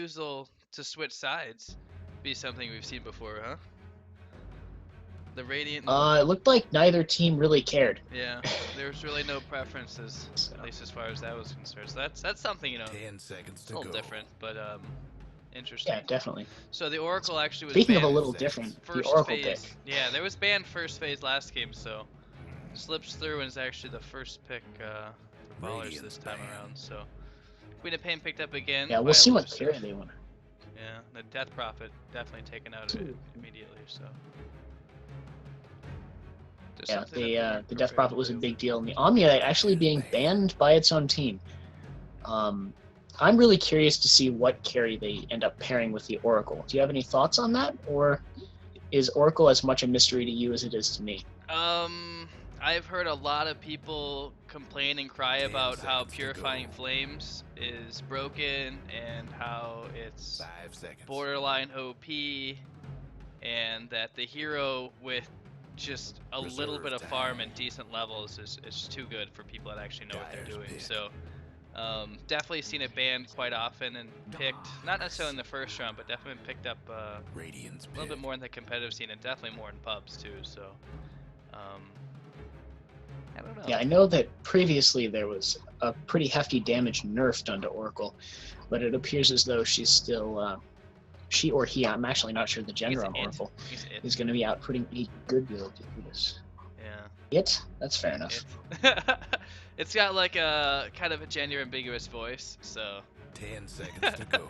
refusal to switch sides be something we've seen before, huh? The Radiant. It looked like neither team really cared. Yeah, there's really no preferences, at least as far as that was concerned. So that's something, you know, 10 seconds it's to a little go. different, but interesting. Yeah, definitely. So the Oracle actually was Speaking of a banned little different, the first Oracle phase. pick. Yeah, there was banned first phase last game, so slips through and is actually the first pick for Ballers this time around. So Queen of Pain picked up again. Yeah, by we'll see what Elus1ve. carry they want. Yeah, the Death Prophet definitely taken out immediately. So. Just Yeah, something that the they're Death Prophet was a prepared to do. big deal, and the Omnia actually being banned by its own team. I'm really curious to see what carry they end up pairing with the Oracle. Do you have any thoughts on that, or is Oracle as much a mystery to you as it is to me? I've heard a lot of people complain and cry about how Purifying Flames is broken and how it's 5 seconds. borderline OP, and that the hero with just a little bit of farm and decent levels is too good for people that actually know what they're doing. So definitely seen it banned quite often and picked, not necessarily in the first round, but definitely picked up a little bit more in the competitive scene and definitely more in pubs too. So I don't know. Yeah, I know that previously there was a pretty hefty damage nerf done to Oracle, but it appears as though she's still, she or he, I'm actually not sure the gender on Oracle, is going to be outputting a good deal to do this. Yeah. That's fair enough. It's got like a kind of a gender ambiguous voice, so. 10 seconds to go.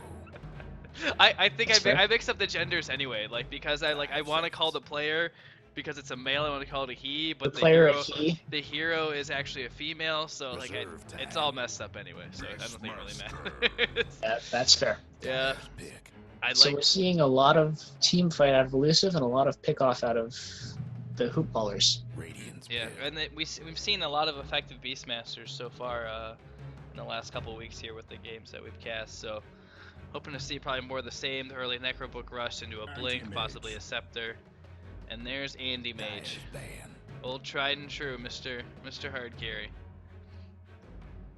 I think That's I mix up the genders anyway, like because I want to call the player because it's a male, I want to call it a he, but the hero is actually a female, so like it's all messed up anyway, so I don't think it really matters. Yeah, that's fair. Yeah. So we're seeing a lot of team fight out of Elus1ve and a lot of pick off out of the Hoop Ballers. Yeah, and we've seen a lot of effective Beastmasters so far in the last couple of weeks here with the games that we've cast, so hoping to see probably more of the same, the early Necrobook rush into a Blink, possibly a Scepter. And there's Andy Mage. Old tried and true, Mr. Hard Carry.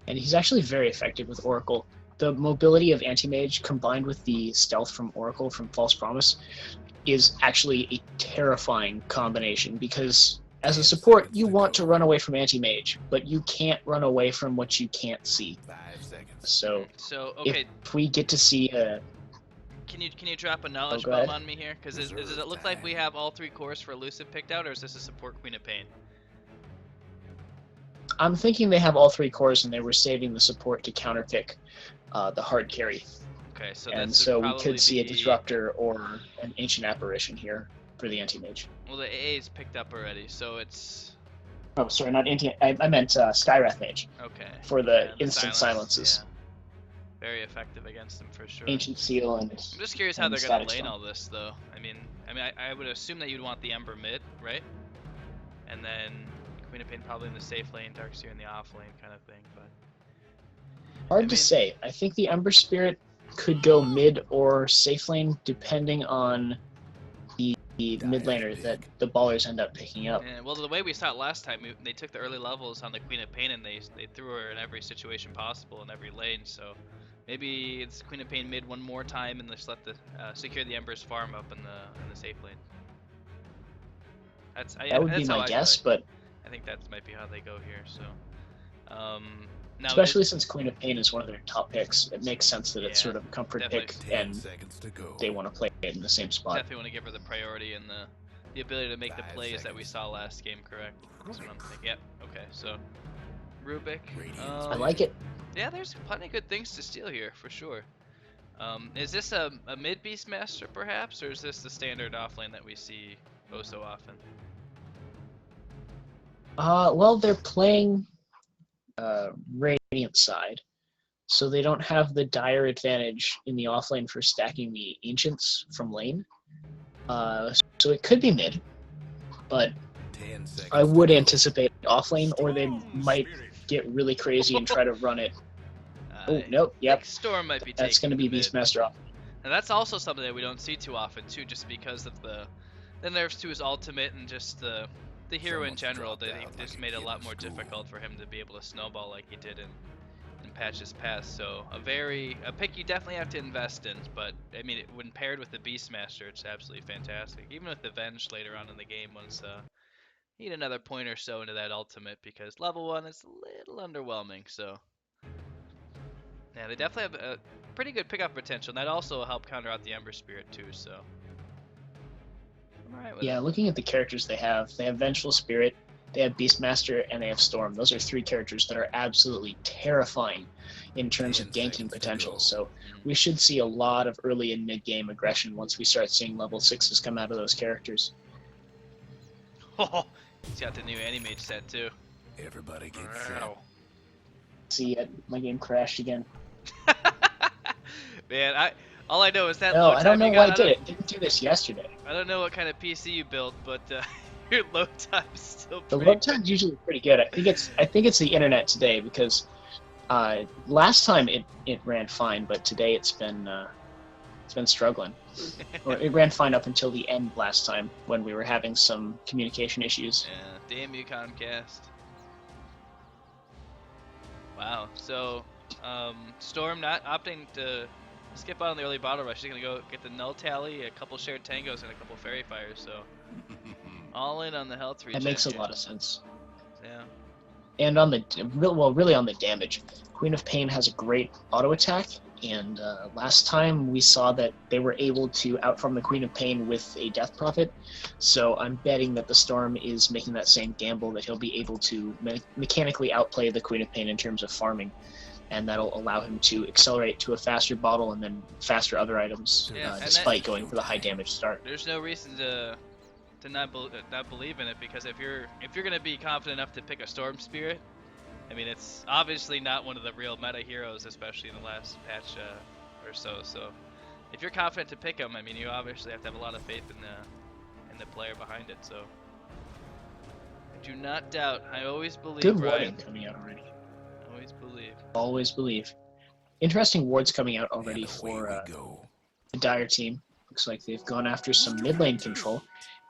And he's actually very effective with Oracle. The mobility of Anti-Mage combined with the stealth from Oracle from False Promise is actually a terrifying combination, because as a support, you want to run away from Anti-Mage, but you can't run away from what you can't see. 5 seconds. So okay. If we get to see a... Can you drop a knowledge bomb on me here? Because does it look like we have all 3 cores for Elus1ve picked out, or is this a support Queen of Pain? I'm thinking they have all 3 cores and they were saving the support to counterpick the hard carry. Okay, so and so we could see a Disruptor or an Ancient Apparition here for the Anti-Mage. Well, the AA is picked up already, so it's... Oh, sorry, not Anti... I meant Skywrath Mage. Okay. For the instant silences. Yeah. Very effective against them for sure. Ancient Seal and... I'm just curious how they're going to lane all this, though. I mean, I would assume that you'd want the Ember mid, right? And then Queen of Pain probably in the safe lane, Darkseer in the off lane kind of thing, but... Hard to say. I think the Ember Spirit could go mid or safe lane, depending on the mid laner that the Ballers end up picking up. Yeah, well, the way we saw it last time, they took the early levels on the Queen of Pain and they threw her in every situation possible in every lane, so... Maybe it's Queen of Pain mid one more time and just let the secure the Ember's farm up in the safe lane. That would be my guess, but I think that might be how they go here. So, now especially since Queen of Pain is one of their top picks, it makes sense that it's sort of a comfort pick, and they want to play it in the same spot. Definitely want to give her the priority and the ability to make the plays that we saw last game. Correct. That's what I'm thinking. Yep. Okay. So, Rubik. I like it. Yeah, there's plenty of good things to steal here, for sure. Is this a mid Beastmaster, perhaps, or is this the standard offlane that we see oh so often? Well, they're playing Radiant side, so they don't have the dire advantage in the offlane for stacking the Ancients from lane. So it could be mid, but I would anticipate offlane, or they might get really crazy and try to run it. Oh, nope, yep. Storm might be That's going to be Beastmaster off. And that's also something that we don't see too often, too, just because of the nerfs to his ultimate and just the hero in general. They just made it a lot more difficult for him to be able to snowball like he did in patches past. So a pick you definitely have to invest in. But I mean, when paired with the Beastmaster, it's absolutely fantastic. Even with the Venge later on in the game, once need another point or so into that ultimate, because level 1 is a little underwhelming. So yeah, they definitely have a pretty good pickup potential, and that also will help counter out the Ember Spirit too. So I'm alright with it. Looking at the characters they have Vengeful Spirit, they have Beastmaster, and they have Storm. Those are 3 characters that are absolutely terrifying in terms of 10 ganking seconds to potential. go. So we should see a lot of early and mid-game aggression once we start seeing level 6s come out of those characters. Oh, he's got the new Animage set too. Everybody get set. Wow. See it, my game crashed again. Man, all I know is that No, load I don't time know you why got. I did it. Didn't do this yesterday. I don't know what kind of PC you built, but your load time's still The pretty load time's usually pretty good. I think it's the internet today, because last time it ran fine, but today it's been struggling. Or it ran fine up until the end last time when we were having some communication issues. Yeah, damn you, Comcast. Wow. So, Storm not opting to skip out on the early bottle rush. She's gonna go get the null tally, a couple shared tangos, and a couple fairy fires. So, all in on the health regen. That makes a lot of sense. Yeah. And on the really on the damage, Queen of Pain has a great auto attack, and last time we saw that they were able to outfarm the Queen of Pain with a Death Prophet. So I'm betting that the Storm is making that same gamble, that he'll be able to mechanically outplay the Queen of Pain in terms of farming, and that'll allow him to accelerate to a faster bottle and then faster other items, Yeah, despite going for the high damage start. There's no reason to not believe in it, because if you're gonna be confident enough to pick a Storm Spirit, I mean, it's obviously not one of the real meta heroes, especially in the last patch or so. So if you're confident to pick him, I mean, you obviously have to have a lot of faith in the player behind it. So I do not doubt. I always believe. Good Ryan. warding coming out already. Always believe. Always believe. Interesting wards coming out already And away for we go. the Dire team. Looks like they've gone after some mid lane control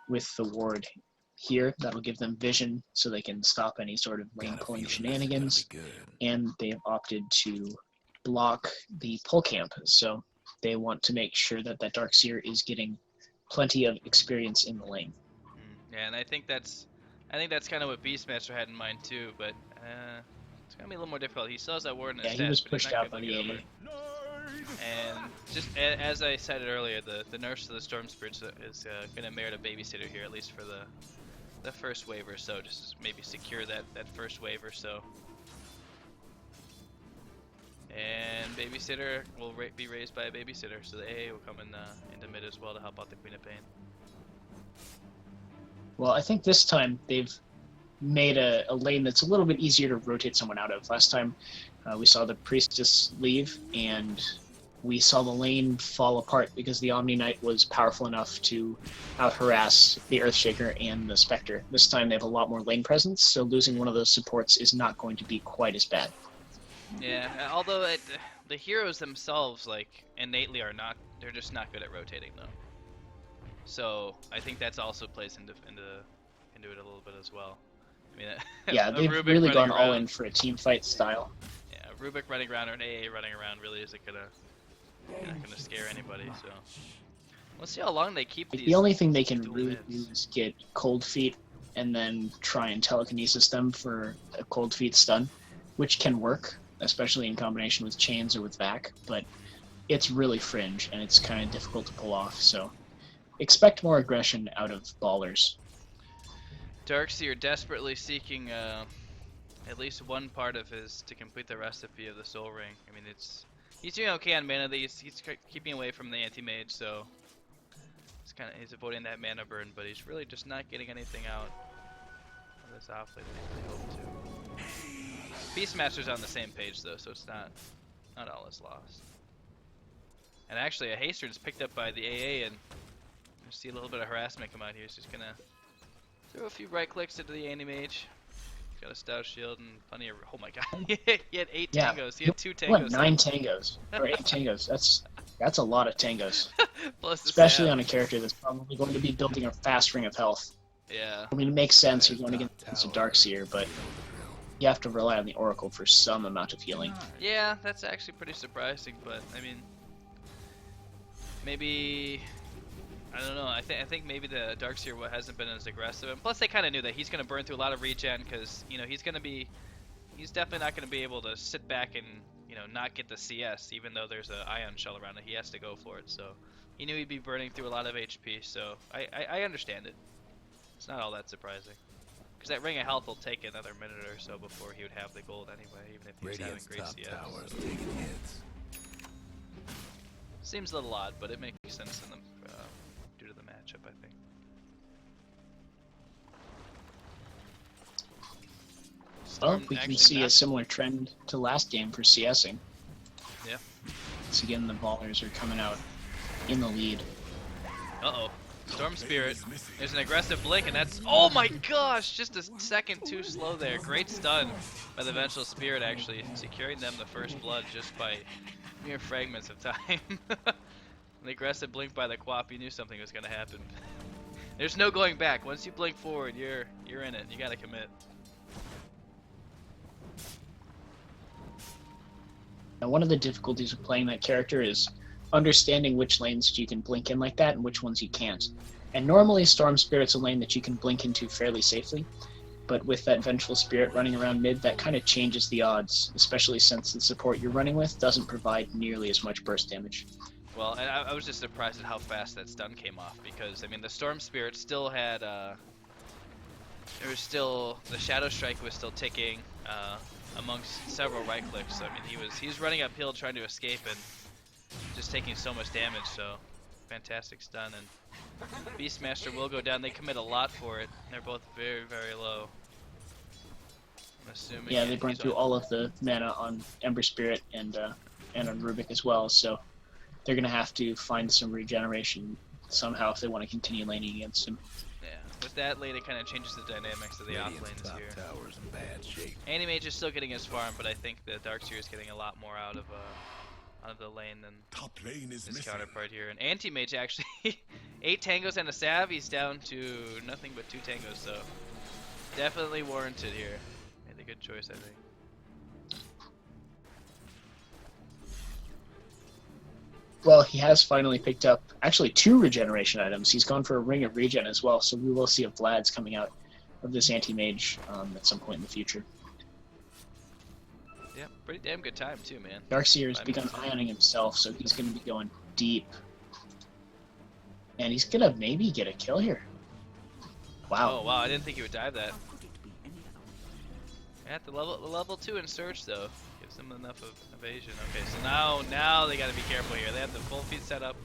with the ward here. That'll give them vision so they can stop any sort of lane Got a pulling feeling this is gonna shenanigans. be good. And they have opted to block the pull camp. So they want to make sure that that Darkseer is getting plenty of experience in the lane. Yeah, and I think that's kind of what Beastmaster had in mind too, but it's gonna be a little more difficult. He still has that ward in his Yeah, he stats, was but he's pushed not out gonna by the get AA. over. And just as I said it earlier, the nerfs to the Storm Spirits is gonna merit a babysitter here, at least for the first wave or so. Just maybe secure that first wave or so. And babysitter will be raised by a babysitter, so the AA will come into mid as well to help out the Queen of Pain. Well, I think this time they've made a lane that's a little bit easier to rotate someone out of. Last time we saw the Priestess leave, and we saw the lane fall apart because the Omni Knight was powerful enough to out-harass the Earthshaker and the Spectre. This time they have a lot more lane presence, so losing one of those supports is not going to be quite as bad. Yeah, although the heroes themselves, like, innately they're just not good at rotating though. So I think that's also plays into it a little bit as well. I mean, Yeah, they've Rubik really running gone all around- in for a team fight style. Yeah, Rubik running around or an AA running around really isn't not gonna scare anybody. So we'll see how long they keep these. The only thing they can dual really mids. do is get cold feet and then try and telekinesis them for a cold feet stun, which can work, especially in combination with chains or with vac, but it's really fringe and it's kind of difficult to pull off. So expect more aggression out of ballers. Darkseer desperately seeking at least one part of his to complete the recipe of the Soul Ring. I mean, he's doing okay on mana. He's keeping away from the anti-mage, so he's avoiding that mana burn. But he's really just not getting anything out of this offlane that he hoped to. Beastmaster's on the same page though, so it's not all is lost. And actually, a Hastern's picked up by the AA, and you see a little bit of harassment come out here. He's just gonna throw a few right clicks into the anti-mage. He's got a stout shield and plenty of. Oh my god, he had 8 tangos. He had 2 tangos. What, 9 tangos? Or 8 tangos. That's a lot of tangos. Plus the Especially sap. on a character that's probably going to be building a fast ring of health. Yeah. I mean, it makes sense you're going against a Darkseer, but you have to rely on the Oracle for some amount of healing. Yeah, that's actually pretty surprising, but I mean, maybe I don't know. I think maybe the Darkseer hasn't been as aggressive, and plus they kind of knew that he's going to burn through a lot of regen because he's definitely not going to be able to sit back and not get the CS, even though there's an Ion Shell around it. He has to go for it, so he knew he'd be burning through a lot of HP. So I understand it. It's not all that surprising. Because that Ring of Health will take another minute or so before he would have the gold anyway, even if he's having great CS. Towers taking hits. Seems a little odd, but it makes sense in them due to the matchup, I think. Well, we can see a similar trend to last game for CSing. Yeah. Once again, the ballers are coming out in the lead. Uh-oh. Storm Spirit. There's an aggressive blink, and that's... Oh my gosh! Just a second too slow there. Great stun by the Vengeful Spirit, actually. Securing them the first blood just by mere fragments of time. The aggressive blink by the Quap, you knew something was going to happen. There's no going back. Once you blink forward, you're in it. You got to commit. Now, one of the difficulties of playing that character is understanding which lanes you can blink in like that and which ones you can't. And normally Storm Spirit's a lane that you can blink into fairly safely, but with that Vengeful Spirit running around mid, that kind of changes the odds, especially since the support you're running with doesn't provide nearly as much burst damage. Well, and I was just surprised at how fast that stun came off, because, I mean, the Storm Spirit still had, there was still, the Shadow Strike was still ticking amongst several right clicks. So, I mean, he was running uphill trying to escape and just taking so much damage, so fantastic stun. And Beastmaster will go down. They commit a lot for it. They're both very, very low. I'm assuming. Yeah, they burn through all of the mana on Ember Spirit and on Rubik as well, so they're going to have to find some regeneration somehow if they want to continue laning against him. Yeah, with that lane, it kind of changes the dynamics of the off lanes here. Towers in bad shape. Anti-Mage is still getting his farm, but I think the Darkseer is getting a lot more out of the lane than Top lane is his missing. counterpart here. And Anti-Mage actually, 8 tangos and a salve, he's down to nothing but 2 tangos, so definitely warranted here. Made a good choice, I think. Well, he has finally picked up actually 2 regeneration items. He's gone for a Ring of Regen as well, so we will see a Vlad's coming out of this Anti-Mage at some point in the future. Yeah, pretty damn good time too, man. Darkseer has begun ioning himself, so he's going to be going deep. And he's going to maybe get a kill here. Wow. Oh wow, I didn't think he would dive that. At the level 2 in Surge though, gives them enough of evasion. Okay, so now they got to be careful here. They have the full feed set up.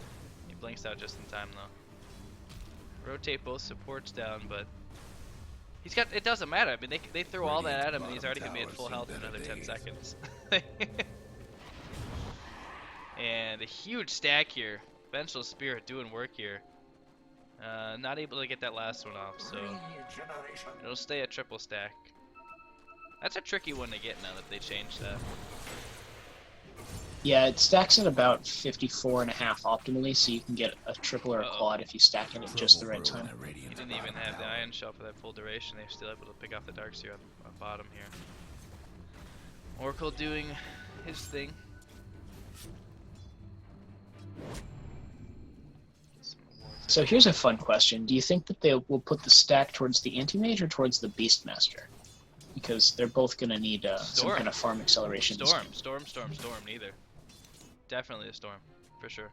He blinks out just in time though. Rotate both supports down, but he's got. It doesn't matter. I mean, they throw all that at him, and he's already gonna be at full health in another 10 seconds. And a huge stack here. Vengeful Spirit doing work here. Not able to get that last one off, so it'll stay a triple stack. That's a tricky one to get now that they changed that. Yeah, it stacks at about 54.5 optimally, so you can get a triple or a quad if you stack it at just the right time. He didn't even have the Ion Shell for that full duration. They're still able to pick off the Darkseer on bottom here. Oracle doing his thing. So here's a fun question. Do you think that they will put the stack towards the Anti-Mage or towards the Beastmaster? Because they're both going to need some kind of farm acceleration. Storm, neither. Definitely a Storm, for sure.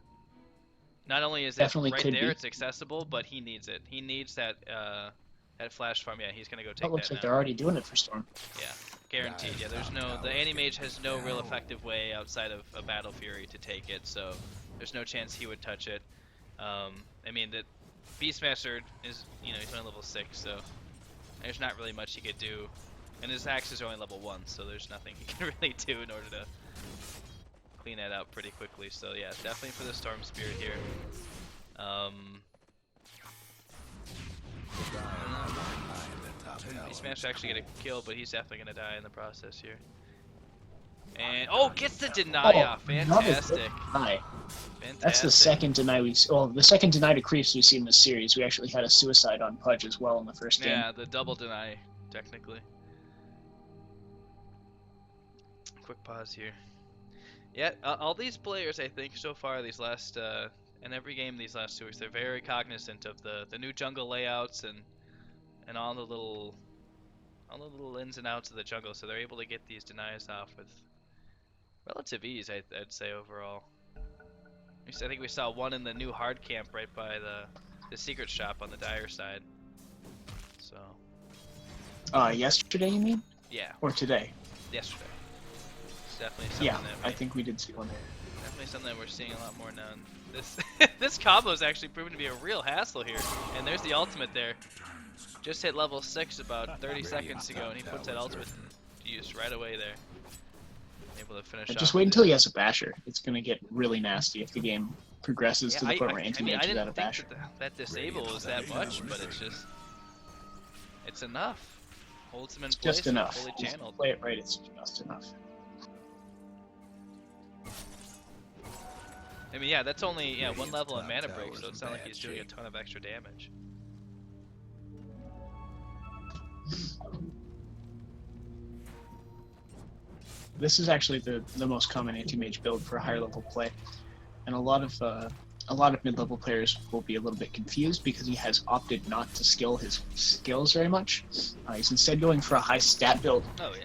Not only is it right there, it's accessible, but he needs it. He needs that flash farm. Yeah, he's going to go take that. It looks like they're already doing it for Storm. Yeah, guaranteed. Yeah, there's the Anti-Mage has no real effective way outside of a Battle Fury to take it, so there's no chance he would touch it. I mean, the Beastmaster is, he's only level 6, so there's not really much he could do. And his axes are only level 1, so there's nothing he can really do in order to clean that out pretty quickly. So yeah, definitely for the Storm Spirit here. Beastmaster actually get a kill, but he's definitely going to die in the process here. And gets the deny off. Fantastic. Fantastic. That's the second deny the second deny to creeps we've seen in this series. We actually had a suicide on Pudge as well in the first game. Yeah, the double deny, technically. quick pause here. Yeah, all these players, I think, so far, these last, in every game these last 2 weeks, they're very cognizant of the new jungle layouts and all the little ins and outs of the jungle, so they're able to get these denies off with relative ease, I'd say, overall. I think we saw one in the new hard camp right by the secret shop on the Dire side. So. Yesterday, you mean? Yeah. Or today? Yesterday. It's definitely something Yeah, that I think we did see one there. definitely something that we're seeing a lot more now. And this this combo is actually proven to be a real hassle here. And there's the ultimate there. Just hit level 6 about 30 seconds ago, and he puts that ultimate to use right away there. Able to finish off. Just wait until he has a basher. It's gonna get really nasty if the game progresses to the point where anti-mage is out of basher. I didn't think that disable was that much, but it's enough. Holds him in place. Just enough. Fully channeled. Play it right. It's just enough. I mean, yeah, that's only 1 level of mana break, so it's not like he's doing a ton of extra damage. This is actually the most common anti-mage build for higher level play, and a lot of mid-level players will be a little bit confused because he has opted not to skill his skills very much. He's instead going for a high stat build,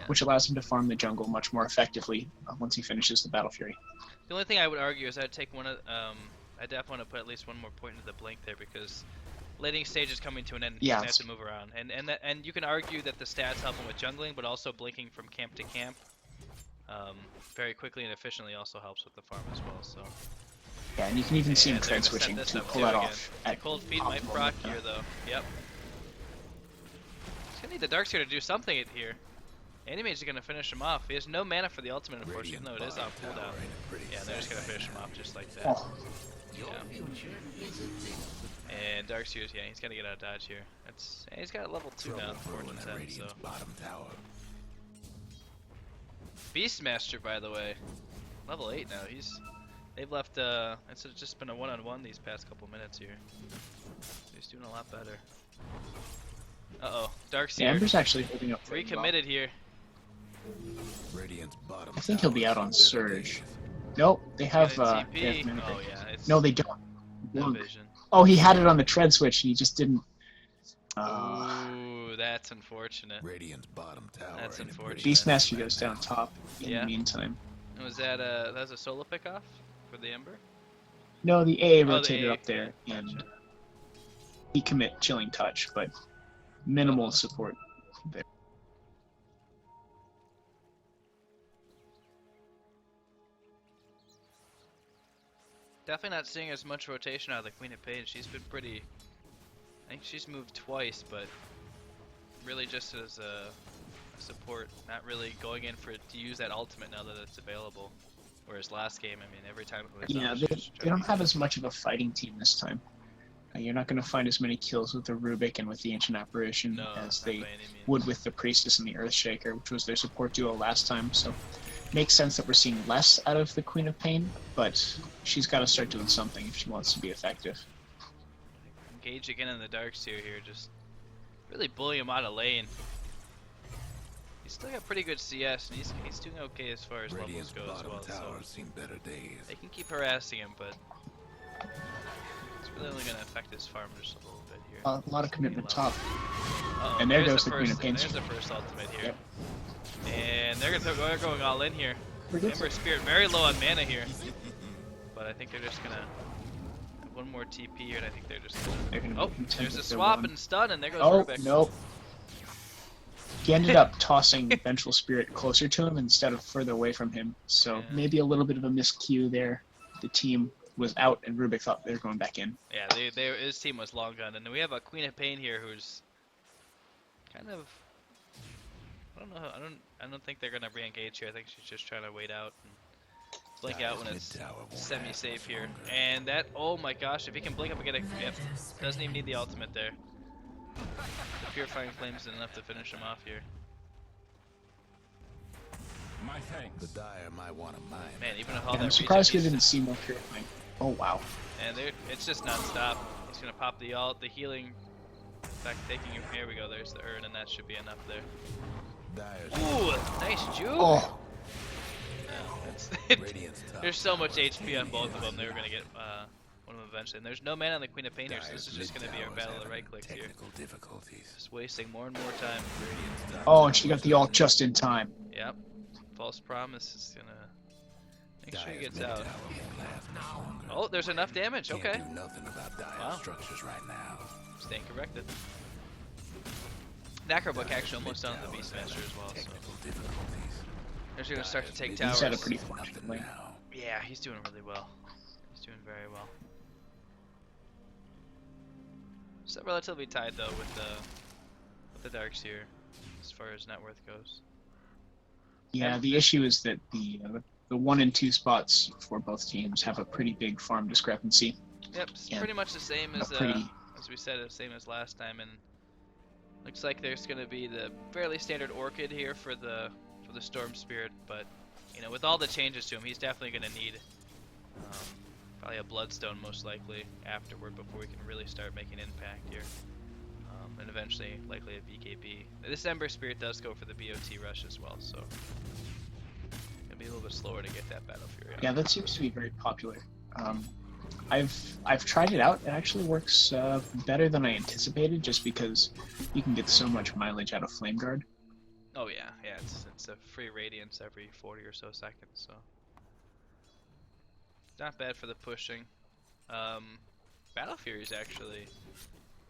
which allows him to farm the jungle much more effectively once he finishes the Battle Fury. The only thing I would argue is I'd take one of I definitely want to put at least one more point into the blink there, because laning stage is coming to an end. Yeah, He's gonna have to move around, and you can argue that the stats help him with jungling, but also blinking from camp to camp very quickly and efficiently also helps with the farm as well. So. Yeah, and you can even see him trend switching to pull that off. At cold feet might proc here though. Yep. He's gonna need the Darks here to do something here. Anti-Mage is gonna finish him off. He has no mana for the ultimate, unfortunately, even though it is on cooldown. Yeah, they're just gonna finish him off just like that. Oh. Yeah. And Darkseer's, yeah, he's gotta get out of dodge here. He's got level 2 now, Fortune 10, so. Beastmaster, by the way, level 8 now. They've left, it's just been a one-on-one these past couple minutes here. He's doing a lot better. Uh-oh, Darkseer. Yeah, Ember's actually holding up pretty well. Recommitted here. I think he'll be out on Surge. Nope, they have Oh yeah, no, they don't. No vision. Oh, he had it on the tread switch and he just didn't. Ooh, that's unfortunate. Radiant's bottom tower. That's unfortunate. Beastmaster goes down top in the meantime. Was that a solo pick off for the Ember? No, the AA rotated up there Gotcha. and he commit Chilling Touch, but minimal support there. Definitely not seeing as much rotation out of the Queen of Pain. She's been pretty. I think she's moved twice, but really just as a support, not really going in to use that ultimate now that it's available. Whereas last game, I mean, every time it was Yeah, they don't have as much of a fighting team this time. You're not going to find as many kills with the Rubik and with the Ancient Apparition as they would with the Priestess and the Earthshaker, which was their support duo last time. So it makes sense that we're seeing less out of the Queen of Pain, but she's got to start doing something if she wants to be effective. Engage again in the Darkseer here, just really bully him out of lane. He's still got pretty good CS, and he's doing okay as far as levels go as well. So they can keep harassing him, but it's really only going to affect his farm just a little bit here. A lot of commitment top. Uh-oh, and there goes the Queen of Pain. There's the first ultimate here. Yep. And they're going all in here. Ember Spirit very low on mana here. But I think they're just going to have one more TP here, and I think they're just going to... Oh, there's a swap and stun, and there goes Rubik. Nope. He ended up tossing Vengeful Spirit closer to him instead of further away from him. So maybe a little bit of a miscue there. The team was out, and Rubik thought they were going back in. Yeah, his team was long gone, and then we have a Queen of Pain here who's kind of, I don't think they're gonna re-engage here. I think she's just trying to wait out and blink out when it's semi-safe here. And that, oh my gosh, if he can blink up and get it, doesn't even need the ultimate there. The Purifying Flames is enough to finish him off here. My thanks. The Dire might want to mine. Man, even with all that I'm surprised we didn't see more Purifying. Oh wow. And it's just non-stop. He's gonna pop the ult, the healing. In fact, taking him. Here we go. There's the urn, and that should be enough there. Ooh, nice juke. Oh. There's so much HP on both of them. They were gonna get one of them eventually. And there's no mana on the Queen of Pain here, so this is just gonna be our battle of the right clicks here. Just wasting more and more time. Oh, and she got the ult just in time. Yep. False Promise is gonna make sure he gets out. Oh, there's enough damage. Okay. Wow. Staying corrected. Necrobook actually almost done with the Beastmaster as well, so they're gonna start to take towers. He's had a pretty fortunate lane. Yeah, he's doing really well. He's doing very well. Still relatively tied though with the Darks here, as far as net worth goes. Yeah, the issue is that the 1 and 2 spots for both teams have a pretty big farm discrepancy. Yep, it's pretty much the same as we said, the same as last time, and looks like there's going to be the fairly standard Orchid here for the Storm Spirit, but you know, with all the changes to him, he's definitely going to need probably a Bloodstone most likely afterward before we can really start making impact here, and eventually likely a BKB. This Ember Spirit does go for the BOT rush as well, so it'll be a little bit slower to get that Battle Fury. Yeah, that seems to be very popular. I've tried it out. It actually works better than I anticipated, just because you can get so much mileage out of Flame Guard. Oh yeah, it's a free radiance every 40 or so seconds, so not bad for the pushing. Battle Fury is actually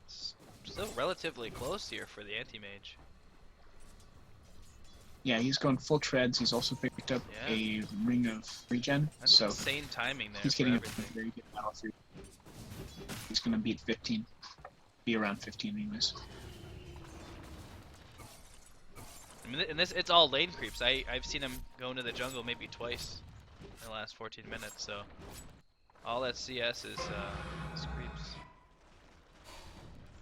still relatively close here for the anti-mage. Yeah, he's going full treads. He's also picked up a Ring of Regen, That's so insane timing there. he's getting a very good Battle Fury. He's gonna beat 15, be around 15 anyways. I mean, and it's all lane creeps. I've seen him go into the jungle maybe twice in the last 14 minutes, so all that CS is creeps.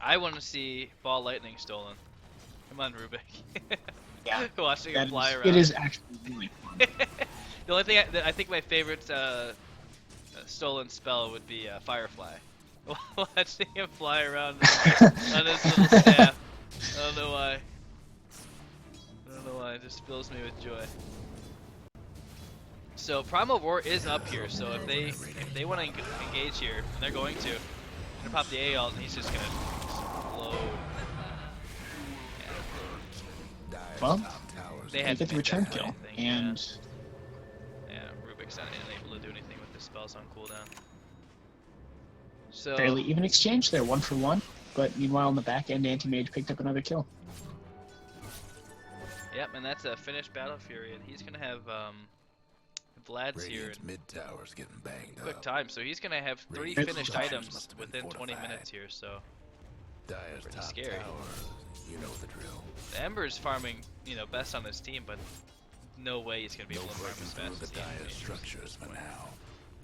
I want to see Ball Lightning stolen. Come on, Rubik. Yeah, watching him fly around. It is actually really fun. The only thing I think my favorite stolen spell would be Firefly. Watching him fly around on his little staff. I don't know why. It just fills me with joy. So Primal Roar is up here, so if they want to engage here, and they're going to, pop the A ult, and he's just gonna explode. Yeah. Well, they had get the return kill, and Rubik's unable to do anything with the spells on cooldown. So fairly even exchange there, 1 for 1. But meanwhile, in the back end, Anti-Mage picked up another kill. Yep, and that's a finished Battle Fury, and he's gonna have Vlad's here in mid-tower's getting banged quick up. time, so he's gonna have 3 finished items within 20 minutes here, so Dire's pretty top scary. tower, you know the drill. The Ember's farming, you know, best on his team, but no way he's gonna be able to farm as fast as the he Dire is. structures for now.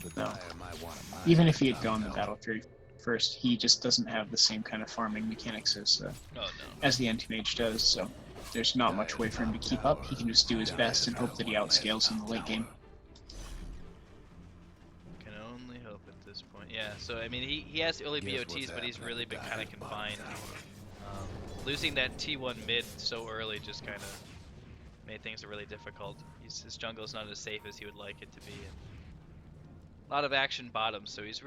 The No. Dire might want to mine Even if he had top gone the tower. Battle Fury first, he just doesn't have the same kind of farming mechanics as the Anti-Mage does, so there's not much way for him to keep up. He can just do his best and hope that he outscales in the late game. Can only hope at this point. Yeah, so I mean, he has early BOTs, but he's really been kind of confined. Losing that T1 mid so early just kind of made things really difficult. His jungle's not as safe as he would like it to be. And a lot of action bottom, so he's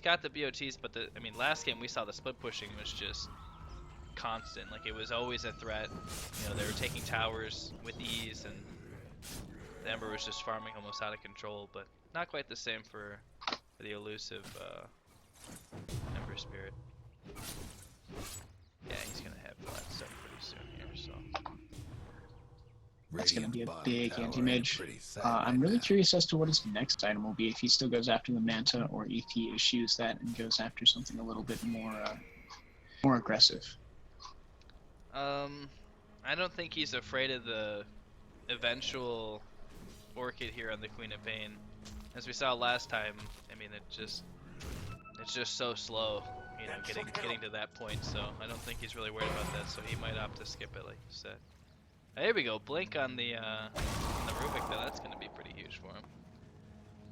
got the BOTs, but I mean, last game we saw the split pushing was just constant. Like, it was always a threat. You know, they were taking towers with ease, and the Ember was just farming almost out of control, but not quite the same for the elusive Ember Spirit. Yeah, he's gonna have that stuff pretty soon here, so That's going to be a big Anti-Mage. I'm really curious as to what his next item will be, if he still goes after the Manta, or if he eschews that and goes after something a little bit more aggressive. I don't think he's afraid of the eventual Orchid here on the Queen of Pain. As we saw last time, I mean, it's just so slow, you know, getting to that point. So I don't think he's really worried about that. So he might opt to skip it, like you said. There we go, blink on the Rubik though. That's going to be pretty huge for him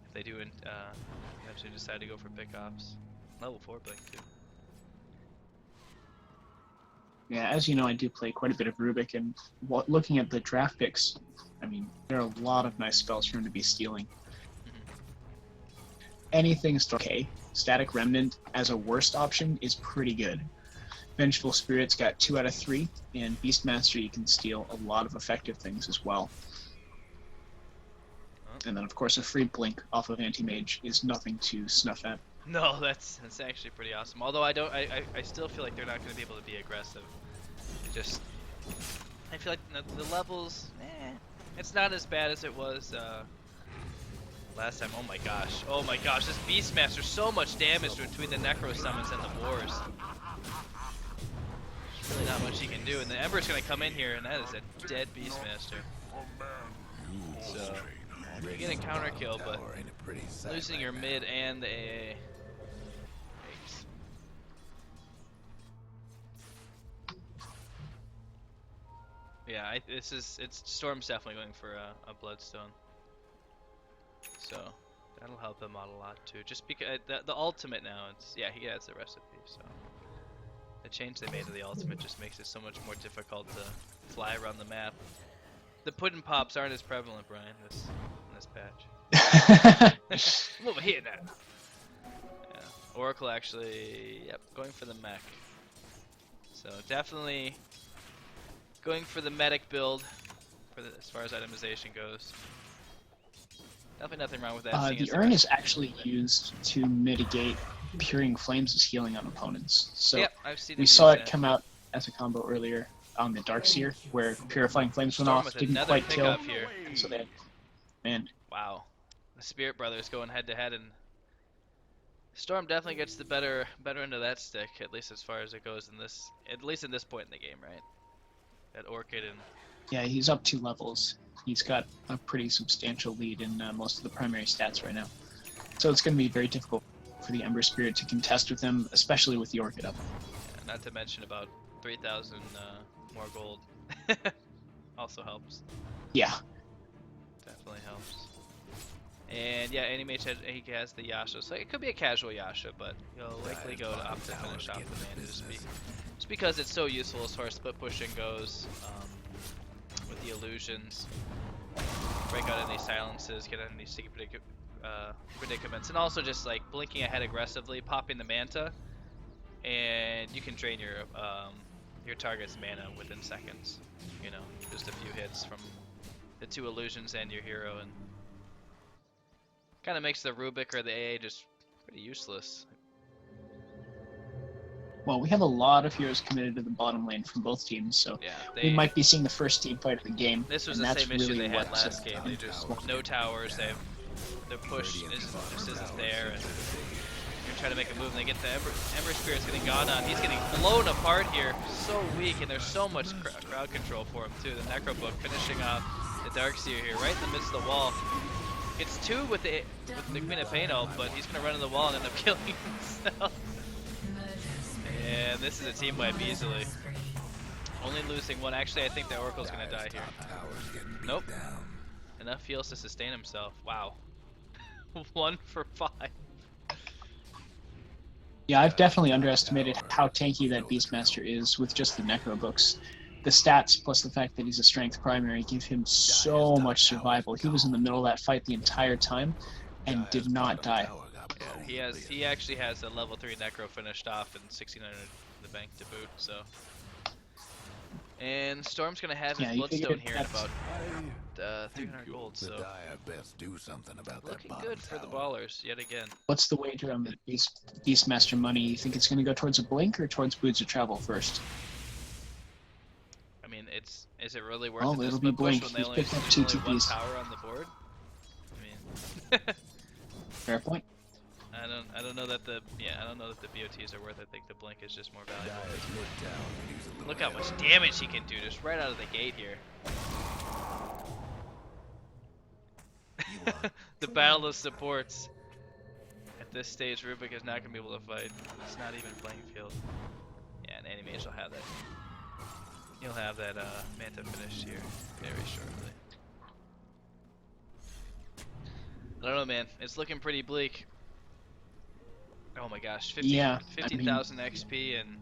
if they do eventually decide to go for pick ops. Level 4 blink too. Yeah, as you know, I do play quite a bit of Rubik, and looking at the draft picks, I mean, there are a lot of nice spells for him to be stealing. Anything okay. Static Remnant as a worst option is pretty good. Vengeful Spirit's got 2 out of 3, and Beastmaster you can steal a lot of effective things as well. And then, of course, a free blink off of Anti-Mage is nothing to snuff at. No, that's actually pretty awesome. Although I still feel like they're not going to be able to be aggressive. Just, I feel like the levels, it's not as bad as it was last time. Oh my gosh, this Beastmaster, so much damage between the Necro Summons and the Wars. There's really not much he can do, and the Ember's going to come in here, and that is a dead Beastmaster. So, you're getting counter kill, but losing your mid and the AA. Yeah, it's Storm's definitely going for a Bloodstone, so that'll help him out a lot too. Just because the ultimate now, he has the recipe, so the change they made to the ultimate just makes it so much more difficult to fly around the map. The pudding pops aren't as prevalent, Brian, in this patch. I'm over here now. Yeah, Oracle actually, yep, going for the mech. So definitely going for the medic build as far as itemization goes. Definitely nothing wrong with that. The urn is actually used to mitigate Peering Flames' healing on opponents. So yep, I've seen we saw it come out as a combo earlier on the Darkseer, where Purifying Flames went off, didn't quite kill. Here. So they had, man. Wow, the Spirit Brothers going head to head, and Storm definitely gets the better end of that stick, at least as far as it goes at least in this point in the game, right? At Orchid and yeah, he's up 2 levels. He's got a pretty substantial lead in most of the primary stats right now. So it's going to be very difficult for the Ember Spirit to contest with him, especially with the Orchid up. Yeah, not to mention about 3,000 more gold. Also helps. Yeah. Definitely helps. And yeah, Anti-Mage he has the Yasha, so it could be a casual Yasha, but he'll likely go to opt to finish off the man just because it's so useful as far as split pushing goes, with the illusions, break out any silences, get out any sticky predicaments, and also just like blinking ahead aggressively, popping the Manta, and you can drain your target's mana within seconds. You know, just a few hits from the 2 illusions and your hero, and kind of makes the Rubik or the AA just pretty useless. Well, we have a lot of heroes committed to the bottom lane from both teams, so yeah, we might be seeing the first team fight of the game. This was the same issue they had last game. They just no towers. Their push just isn't there, and you're trying to make a move, and they get the Ember Spirit's getting gone on. He's getting blown apart here, so weak, and there's so much crowd control for him too. The Necro Book finishing off the Darkseer here, right in the midst of the wall. Gets 2 with the Queen of Pain ult, but he's gonna run in the wall and end up killing himself. And this is a team wipe easily. Only losing 1. Actually, I think the Oracle's gonna die here. Nope. Enough heals to sustain himself. Wow. 1 for 5. Yeah, I've definitely underestimated how tanky that Beastmaster is with just the Necro Books. The stats, plus the fact that he's a strength primary, give him so much survival. He was in the middle of that fight the entire time and did not die. Yeah, he actually has a level 3 Necro finished off and 1,600 in the bank to boot, so. And Storm's gonna have his Bloodstone here in about 300 gold, so. Looking good for the Ballers, yet again. What's the wager on the Beastmaster money? You think it's gonna go towards a Blink or towards Boots of Travel first? I mean, is it really worth it? It'll be Blink. He's picking up 2 TPs. Power on the board? I mean, fair point. I don't know that the BOTs are worth it. I think the blink is just more valuable. Look how much damage he can do just right out of the gate here. The battle of supports. At this stage, Rubik is not going to be able to fight. It's not even playing field. Yeah, and Anti-Mage will have that. He'll have that Manta finished here very shortly. I don't know, man. It's looking pretty bleak. Oh my gosh, 50,000 XP and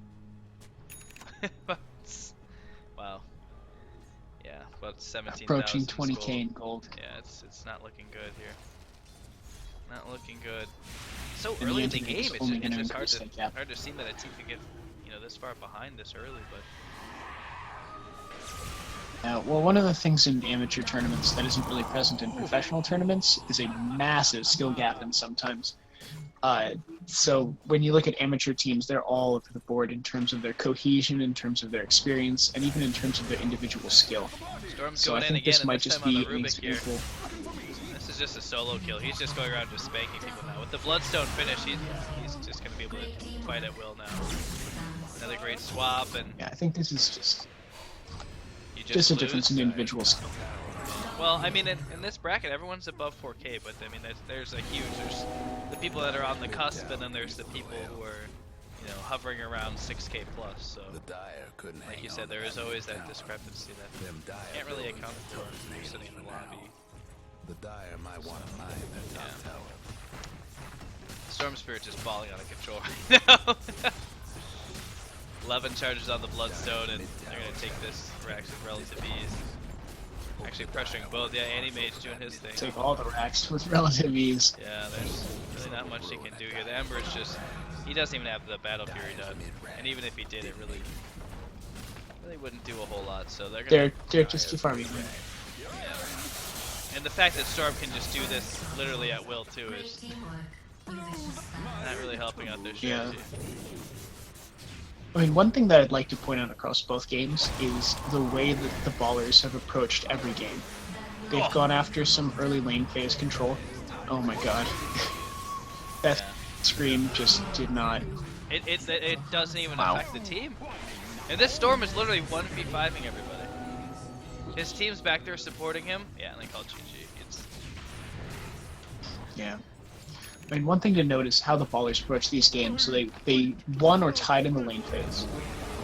about 17,000 approaching 20k gold. in gold. Yeah, it's not looking good here. Not looking good. So And early in the anti-mage is game, only it's gonna just increase that gap. hard to see that a team could get this far behind this early, but. Well, one of the things in amateur tournaments that isn't really present in professional tournaments is a massive skill gap in sometimes. So when you look at amateur teams, they're all over the board in terms of their cohesion, in terms of their experience, and even in terms of their individual skill. Storm's So going I in think again, this and might this just time on be the an Rubik here. example. This is just a solo kill. He's just going around just spanking people now. With the Bloodstone finish, he's just going to be able to fight at will now. Another great swap, and Yeah, I think this is just you a difference in individual skill. Well, I mean, in this bracket, everyone's above 4K, but I mean, there's the people that are on the cusp, and then there's the people who are, hovering around 6K plus. So, like you said, there is always that discrepancy that you can't really account for when you're sitting in the lobby. The Dire might want to mine that top tower. Storm Spirit just falling out of control right now. 11 charges on the Bloodstone, and they're gonna take this Rex with relative ease. Actually pressuring both. Yeah, Anti-Mage doing his thing. Take all the racks with relative ease. Yeah, there's really not much he can do here. The Ember is just, he doesn't even have the Battle Fury done, and even if he did, it really wouldn't do a whole lot. So they're just too far behind. Yeah. And the fact that Storm can just do this literally at will too is not really helping out their strategy. Yeah. I mean, one thing that I'd like to point out across both games is the way that the Ballers have approached every game. They've gone after some early lane phase control. Oh my god. That screen just did not... It doesn't even affect the team. And this Storm is literally 1v5ing everybody. His team's back there supporting him. Yeah, and they call GG. Yeah. I mean, one thing to note is how the Ballers approach these games. So they won or tied in the lane phase.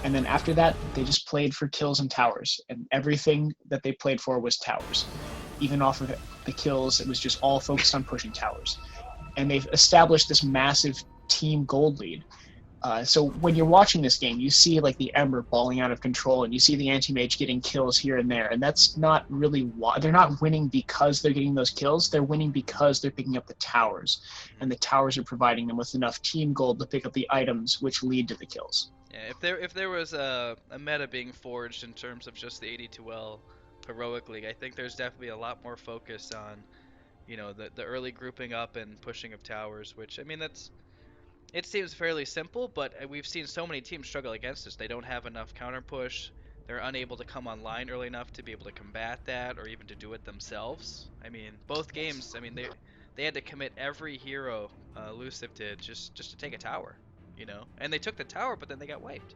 And then after that, they just played for kills and towers. And everything that they played for was towers. Even off of the kills, it was just all focused on pushing towers. And they've established this massive team gold lead. So when you're watching this game, you see like the Ember balling out of control, and you see the Anti-Mage getting kills here and there, and that's not really why. They're not winning because they're getting those kills. They're winning because they're picking up the towers, and the towers are providing them with enough team gold to pick up the items which lead to the kills. Yeah, if there was a meta being forged in terms of just the AD2L heroic league, I think there's definitely a lot more focus on, the early grouping up and pushing of towers, which I mean it seems fairly simple, but we've seen so many teams struggle against this. They don't have enough counter push. They're unable to come online early enough to be able to combat that or even to do it themselves. I mean, both games, I mean, they had to commit every hero Elus1ve did just to take a tower, And they took the tower, but then they got wiped.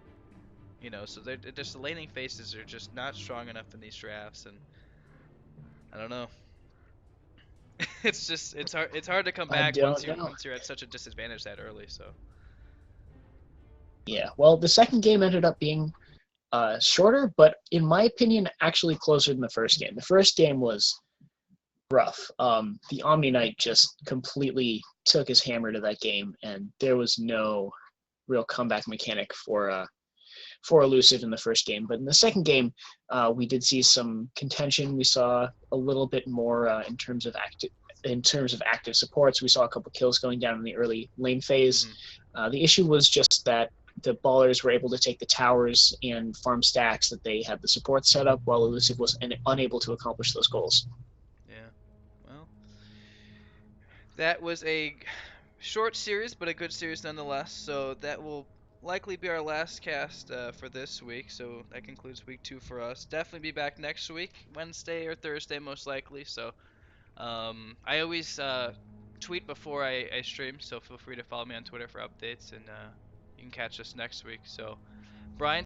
So they're just the laning phases are just not strong enough in these drafts, and I don't know. it's hard to come back once you're at such a disadvantage that early. So yeah, well, the second game ended up being shorter, but in my opinion, actually closer than the first game. The first game was rough. The Omni Knight just completely took his hammer to that game, and there was no real comeback mechanic for Elus1ve in the first game. But in the second game, we did see some contention. We saw a little bit more in terms of active supports. We saw a couple kills going down in the early lane phase. The issue was just that the Ballers were able to take the towers and farm stacks that they had the support set up, while Elus1ve was unable to accomplish those goals. Yeah, well, that was a short series, but a good series nonetheless. So that will likely be our last cast for this week. So that concludes week 2 for us. Definitely be back next week, Wednesday or Thursday most likely. So I always tweet before I stream, so feel free to follow me on Twitter for updates, and you can catch us next week. So Brian,